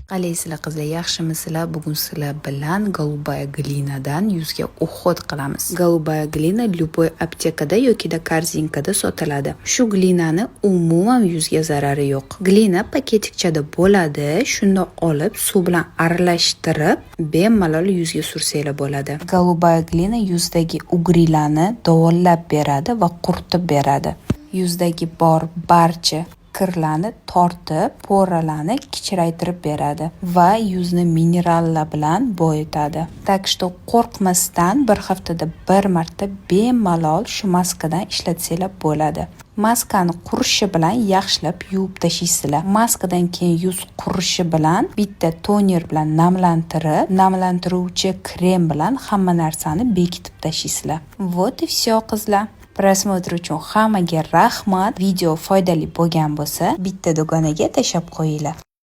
Qalaysizlar qizlar, yaxshimisizlar? Bugun sizlar bilan голубая glinadan yuzga уход qilamiz. Голубая glina любой aptekada yokida korzinkada sotiladi. Shu glinani umuman yuzga zarari yo'q. Glina paketikchada bo'ladi. Shunda olib suv bilan aralashtirib, bemalol yuzga sursanglar bo'ladi. Голубая glina yuzdagi ugrilarni davolab beradi va quritib beradi. Yuzdagi bor barcha kirlarni tortib, poralarni kichraytirib beradi va yuzni minerallar bilan boyitadi. Так что qo'rqmasdan bir haftada bir marta bemalol shu maskadan ishlatsanglar bo'ladi. Maskani qurishi bilan yaxshilab yuvib tashlaysizlar. Maskadan keyin yuz qurishi bilan bitta toner bilan namlantiruvchi krem bilan hamma narsani bekitib tashlaysizlar. Вот и все, qizlar. Prosmotr uchun hammaga rahmat. Video foydali bo'lgan bo'lsa, bitta do'konaga tashlab qo'yinglar.